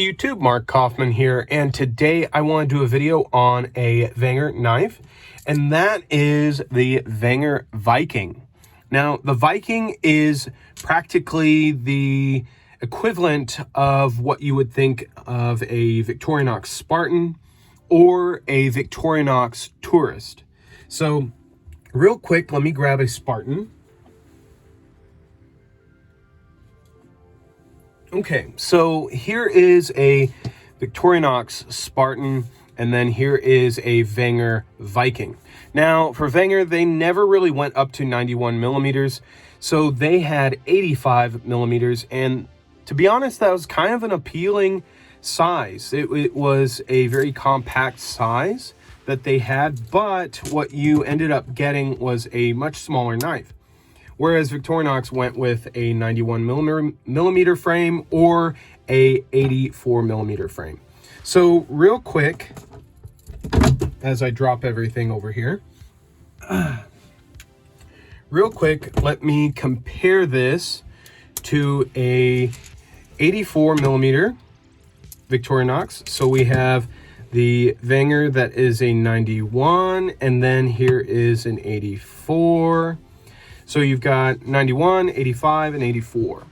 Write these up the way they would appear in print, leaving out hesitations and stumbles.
YouTube, Mark Kaufman here, and today I want to do a video on a Wenger knife, and that is the Wenger Viking. Now, the Viking is practically the equivalent of what you would think of a Victorinox Spartan or a Victorinox Tourist. So, real quick, let me grab a Spartan. Okay, so here is a Victorinox Spartan, and then here is a Wenger Viking. Now, for Wenger, they never really went up to 91 millimeters, so they had 85 millimeters, and to be honest, that was kind of an appealing size. It was a very compact size that they had, but what you ended up getting was a much smaller knife. Whereas Victorinox went with a 91 millimeter frame or a 84 millimeter frame. So real quick, as I drop everything over here, real quick, let me compare this to a 84 millimeter Victorinox. So we have the Wenger that is a 91, and then here is an 84. So you've got 91, 85, and 84.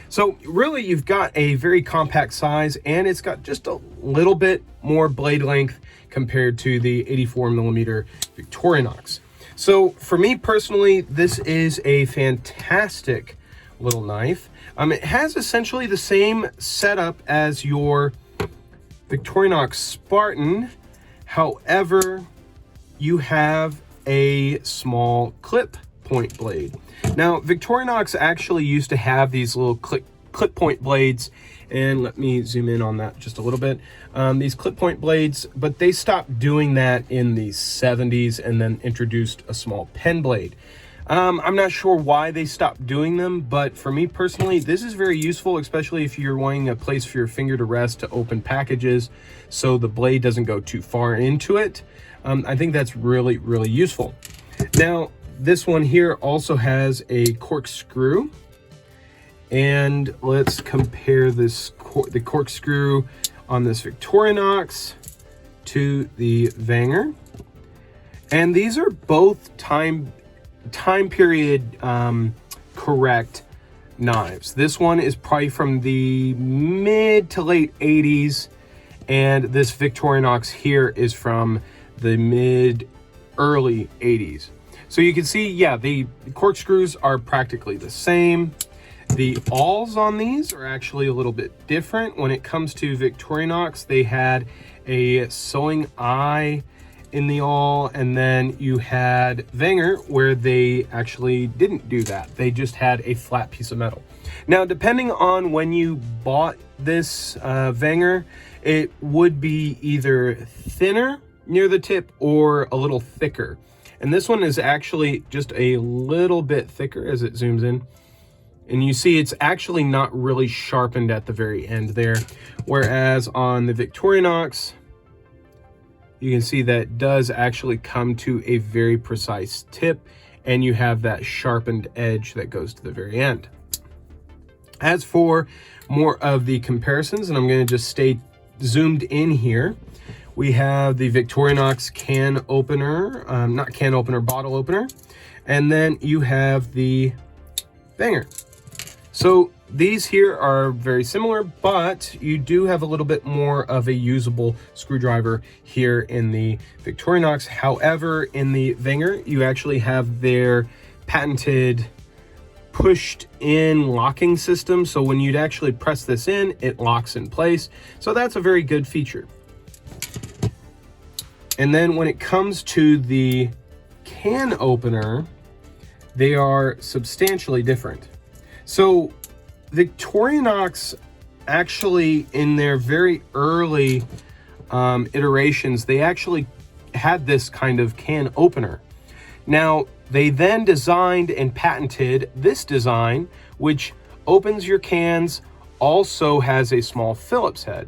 So really you've got a very compact size, and it's got just a little bit more blade length compared to the 84 millimeter Victorinox. So for me personally, this is a fantastic little knife. It has essentially the same setup as your Victorinox Spartan. However, you have a small clip point blade. Now, Victorinox actually used to have these little clip point blades, and let me zoom in on that just a little bit. These clip point blades, but they stopped doing that in the 70s and then introduced a small pen blade. I'm not sure why they stopped doing them, but for me personally, this is very useful, especially if you're wanting a place for your finger to rest to open packages so the blade doesn't go too far into it. I think that's really, really useful. Now, this one here also has a corkscrew, and let's compare the corkscrew on this Victorinox to the Wenger. And these are both time period correct knives. This one is probably from the mid to late 80s, and this Victorinox here is from the mid early 80s. So you can see, yeah, the corkscrews are practically the same. The awls on these are actually a little bit different. When it comes to Victorinox, they had a sewing eye in the awl, and then you had Wenger where they actually didn't do that. They just had a flat piece of metal. Now, depending on when you bought this Wenger, it would be either thinner near the tip or a little thicker. And this one is actually just a little bit thicker as it zooms in. And you see it's actually not really sharpened at the very end there. Whereas on the Victorinox, you can see that does actually come to a very precise tip, and you have that sharpened edge that goes to the very end. As for more of the comparisons, and I'm going to just stay zoomed in here, we have the Victorinox can opener, not can opener, bottle opener, and then you have the Wenger. So these here are very similar, but you do have a little bit more of a usable screwdriver here in the Victorinox. However, in the Wenger, you actually have their patented pushed in locking system. So when you'd actually press this in, it locks in place. So that's a very good feature. And then when it comes to the can opener, they are substantially different. So Victorinox actually, in their very early iterations, they actually had this kind of can opener. Now, they then designed and patented this design, which opens your cans, also has a small Phillips head.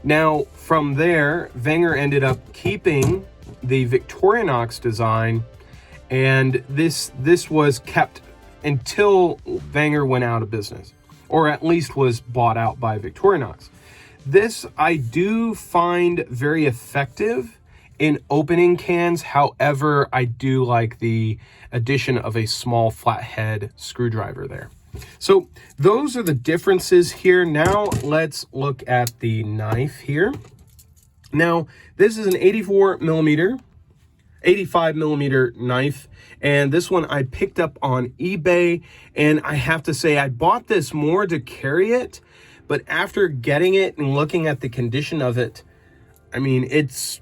Now, from there, Wenger ended up keeping the Victorinox design, and this was kept until Wenger went out of business, or at least was bought out by Victorinox. This I do find very effective in opening cans. However, I do like the addition of a small flathead screwdriver there. So those are the differences here. Now let's look at the knife here. Now this is an 85 millimeter knife, and this one I picked up on eBay, and I have to say I bought this more to carry it, but after getting it and looking at the condition of it, I mean, it's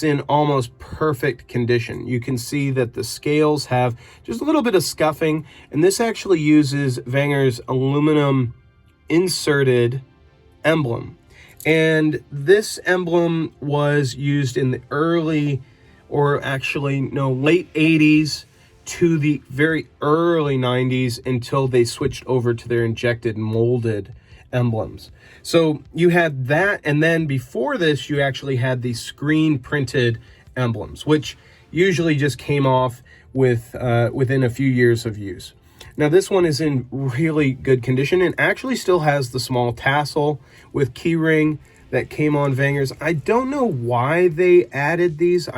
in almost perfect condition. You can see that the scales have just a little bit of scuffing, and this actually uses Wenger's aluminum inserted emblem. And this emblem was used in the late 80s to the very early 90s until they switched over to their injected molded emblems. So you had that, and then before this you actually had the screen printed emblems, which usually just came off with within a few years of use. Now this one is in really good condition and actually still has the small tassel with key ring that came on Wenger's. I don't know why they added these.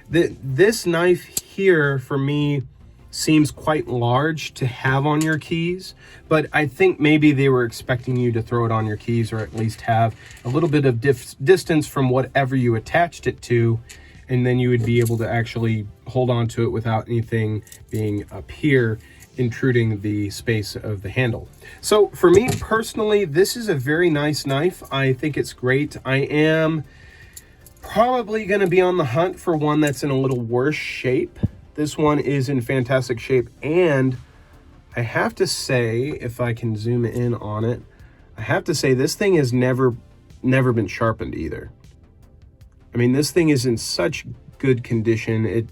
This knife here for me seems quite large to have on your keys, but I think maybe they were expecting you to throw it on your keys, or at least have a little bit of distance from whatever you attached it to, and then you would be able to actually hold on to it without anything being up here intruding the space of the handle. So for me personally, this is a very nice knife. I think it's great. I am probably going to be on the hunt for one that's in a little worse shape. This one is in fantastic shape, and I have to say, if I can zoom in on it, I have to say this thing has never been sharpened either. I mean, this thing is in such good condition.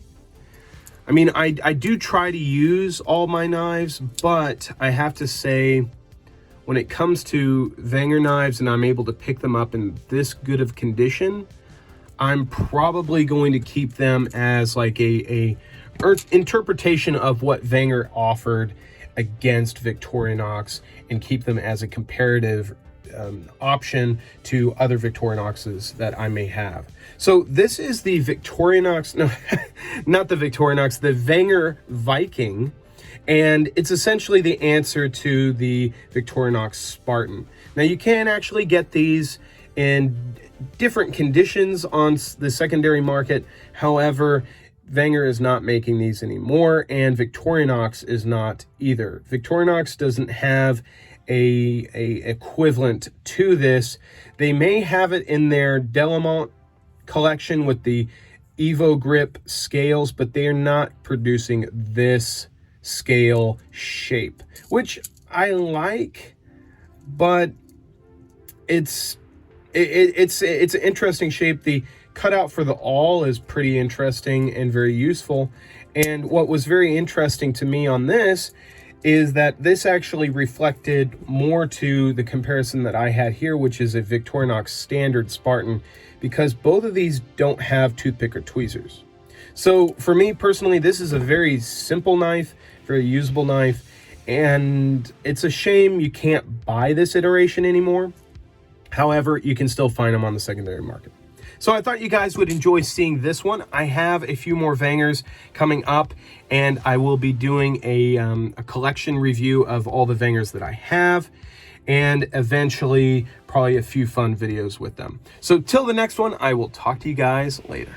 I do try to use all my knives, but I have to say, when it comes to Wenger knives and I'm able to pick them up in this good of condition, I'm probably going to keep them as like a interpretation of what Wenger offered against Victorinox, and keep them as a comparative option to other Victorinoxes that I may have. So this is the Victorinox, no, not the Victorinox, the Wenger Viking, and it's essentially the answer to the Victorinox Spartan. Now you can actually get these in different conditions on the secondary market. However, Wenger is not making these anymore, and Victorinox is not either. Victorinox doesn't have a equivalent to this. They may have it in their Delamont collection with the Evo Grip scales, but they are not producing this scale shape, which I like, but it's an interesting shape. The cutout for the awl is pretty interesting and very useful. And what was very interesting to me on this is that this actually reflected more to the comparison that I had here, which is a Victorinox standard Spartan, because both of these don't have toothpick or tweezers. So for me personally, this is a very simple knife, very usable knife, and it's a shame you can't buy this iteration anymore. However, you can still find them on the secondary market. So I thought you guys would enjoy seeing this one. I have a few more Wengers coming up, and I will be doing a collection review of all the Wengers that I have, and eventually probably a few fun videos with them. So till the next one, I will talk to you guys later.